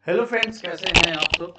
Hello friends, कैसे हैं आप सब।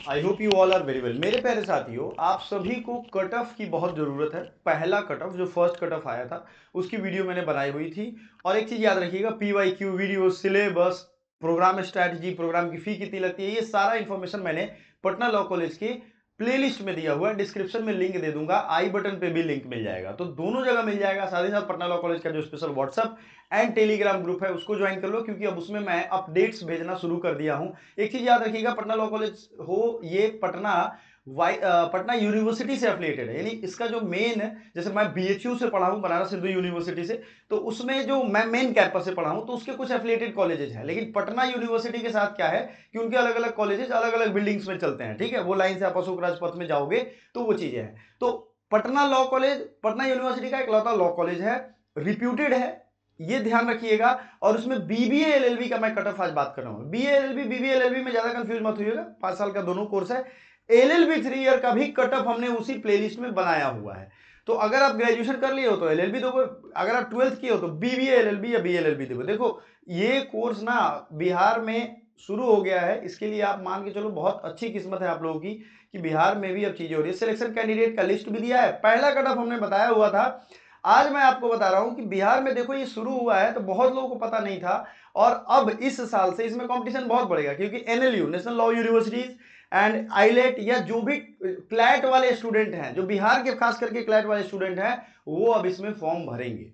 I hope you all are very well. मेरे प्यारे साथियों, आप सभी को कट ऑफ की बहुत ज़रूरत है। पहला कट ऑफ जो फर्स्ट कट ऑफ आया था उसकी वीडियो मैंने बनाई हुई थी। और एक चीज़ याद रखिएगा, PYQ video, syllabus, programme strategy, programme की फ़ी कितनी लगती है, ये सारा इन्फॉर्मेशन मैंने पटना लॉ कॉलेज की प्लेलिस्ट में दिया हुआ है। डिस्क्रिप्शन में लिंक दे दूंगा, आई बटन पे भी लिंक मिल जाएगा, तो दोनों जगह मिल जाएगा। साथ ही साथ पटना लॉ कॉलेज का जो special WhatsApp and Telegram group है उसको ज्वाइन कर लो, क्योंकि अब उसमें मैं अपडेट्स भेजना शुरू कर दिया हूं। एक चीज याद रखिएगा, पटना लॉ कॉलेज हो ये पटना यूनिवर्सिटी से एफिलिएटेड है। यानी इसका जो मेन, जैसे मैं BHU से पढ़ा हूं, बनारस हिंदू यूनिवर्सिटी से, तो उसमें जो मैं मेन कैंपस से पढ़ा हूं तो उसके कुछ एफिलिएटेड कॉलेजेस हैं। लेकिन पटना यूनिवर्सिटी के साथ क्या है कि उनके अलग अलग कॉलेजेस अलग अलग बिल्डिंग्स में चलते हैं। ठीक है, वो लाइन से आप अशोक राजपथ में जाओगे तो वो चीजें हैं। तो Patna law college Patna university का इकलौता लॉ कॉलेज है, रिप्यूटेड है, ये ध्यान रखिएगा। और उसमें BBA LLB का मैं कट ऑफ आज बात कर रहा हूं। BBA LLB में ज्यादा कंफ्यूज मत होइएगा, 5 साल का दोनों कोर्स है। LLB 3 ईयर का भी कट ऑफ हमने उसी प्लेलिस्ट में बनाया हुआ है। तो अगर आप ग्रेजुएशन कर लिए हो तो LLB देखो, अगर आप 12th किए हो तो BBA LLB या BLLB देखो। देखो ये कोर्स ना बिहार में शुरू हो गया है, इसके लिए आप मान के चलो बहुत अच्छी किस्मत है आप लोगों की कि बिहार में भी अब चीजें हो रही है। सिलेक्शन कैंडिडेट का लिस्ट भी दिया है, पहला कट ऑफ हमने बताया हुआ था। आज मैं आपको बता रहा हूं कि बिहार में देखो ये शुरू हुआ है, तो बहुत लोगों को पता नहीं था। और अब इस साल से इसमें कंपटीशन बहुत बढ़ेगा, क्योंकि NLU national law universities and eyelet या जो भी क्लैट वाले स्टूडेंट हैं, जो बिहार के खास करके क्लैट वाले स्टूडेंट हैं, वो अब इसमें फॉर्म भरेंगे।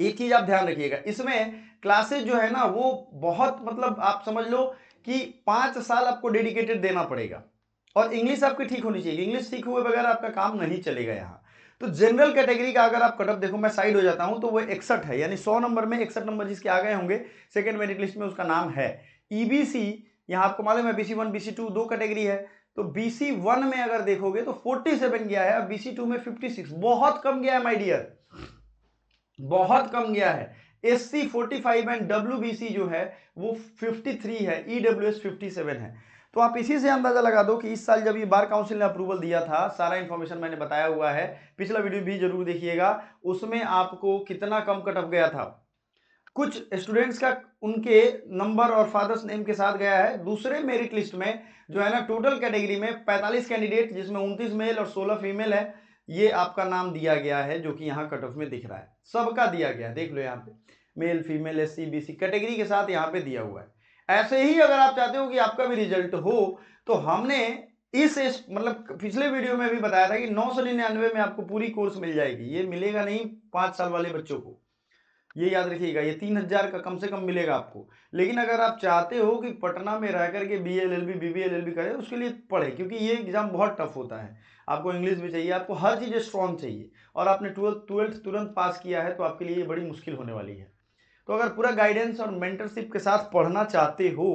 एक चीज आप ध्यान रखिएगा, इसमें क्लासेस जो है ना वो बहुत, मतलब आप समझ लो कि 5 साल आपको डेडिकेटेड देना पड़ेगा। और इंग्लिश आपकी ठीक होनी चाहिए, इंग्लिश ठीक हुए बगैर आपका काम नहीं चलेगा यहाँ। तो जनरल कैटेगरी का अगर आप कट ऑफ देखो, मैं साइड हो जाता हूं, तो वो 61 है, यानी 100 नंबर में 61 नंबर जिसके आ गए होंगे सेकंड मेरिट लिस्ट में उसका नाम है। EBC, यहाँ आपको मालूम है BC1 BC2 दो कैटेगरी है। तो BC1 में अगर देखोगे तो 47 गया है, BC2 में 56, बहुत कम गया है माय डियर, बहुत कम गया है। SC 45 एंड WBC जो है वो 53 है, EWS 57 है। तो आप इसी से अंदाजा लगा दो कि इस साल जब ये बार काउंसिल ने अप्रूवल दिया था, सारा इंफॉर्मेशन मैंने बताया हुआ है, पिछला वीडियो भी जरूर देखिएगा, उसमें आपको कितना कम कट ऑफ गया था। कुछ स्टूडेंट्स का उनके नंबर और फादर्स नेम के साथ गया है। दूसरे मेरिट लिस्ट में जो है ना, टोटल कैटेगरी में 45 कैंडिडेट, जिसमें 29 मेल और 16 फीमेल है, ये आपका नाम दिया गया है, जो कि यहाँ कट ऑफ में दिख रहा है। सबका दिया गया है, देख लो यहाँ पे male female SC BC category के साथ यहाँ पे दिया हुआ है। ऐसे ही अगर आप चाहते हो कि आपका भी रिजल्ट हो, तो हमने इस मतलब पिछले वीडियो में भी बताया था कि 999 में आपको पूरी कोर्स मिल जाएगी। ये मिलेगा नहीं 5 साल वाले बच्चों को, ये याद रखिएगा, ये 3000 का कम से कम मिलेगा आपको। लेकिन अगर आप चाहते हो कि पटना में रह करके BLLB BBLLB करें, उसके लिए पढ़े, क्योंकि ये एग्जाम बहुत टफ होता है। आपको इंग्लिश भी चाहिए, आपको हर चीज़ स्ट्रॉन्ग चाहिए, और आपने ट्वेल्थ तुरंत पास किया है तो आपके लिए ये बड़ी मुश्किल होने वाली है। तो अगर पूरा गाइडेंस और मेंटरशिप के साथ पढ़ना चाहते हो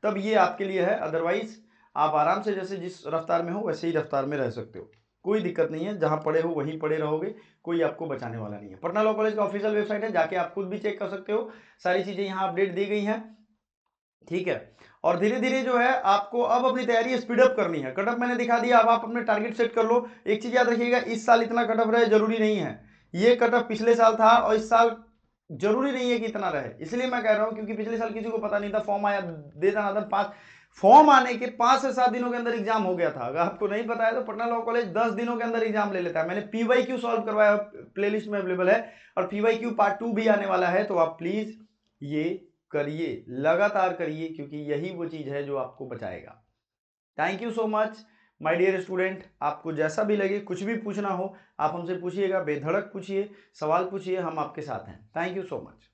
तब ये आपके लिए है। अदरवाइज आप आराम से जैसे जिस रफ्तार में हो वैसे ही रफ्तार में रह सकते हो, कोई दिक्कत नहीं है। जहां पढ़े हो वहीं पढ़े रहोगे, कोई आपको बचाने वाला नहीं है। पटना लॉ कॉलेज का ऑफिशियल वेबसाइट है, जाके आप खुद भी चेक कर सकते हो, सारी चीजें यहाँ अपडेट दी गई हैं। ठीक है, और धीरे धीरे जो है आपको अब अपनी तैयारी स्पीड अप करनी है। कटअप मैंने दिखा दिया, अब आप अपने टारगेट सेट कर लो। एक चीज याद रखिएगा, इस साल इतना कटअप रहे जरूरी नहीं है, ये कटअप पिछले साल था और इस साल जरूरी नहीं है कि इतना रहे। इसलिए मैं कह रहा हूं क्योंकि पिछले साल किसी को पता नहीं था, फॉर्म आया दे दनादन, 5 फॉर्म आने के 5 से 7 दिनों के अंदर एग्जाम हो गया था। अगर आपको नहीं पता है तो पटना लॉ कॉलेज 10 दिनों के अंदर एग्जाम ले लेता है। मैंने PYQ सॉल्व करवाया, प्लेलिस्ट में अवेलेबल है, और PYQ पार्ट 2 भी आने वाला है। तो आप प्लीज ये करिए, लगातार करिए, क्योंकि यही वो चीज है जो आपको बचाएगा। Thank you so much my dear student. आपको जैसा भी लगे, कुछ भी पूछना हो आप हमसे पूछिएगा, बेधड़क पूछिए, सवाल पूछिए, हम आपके साथ हैं। Thank you so much.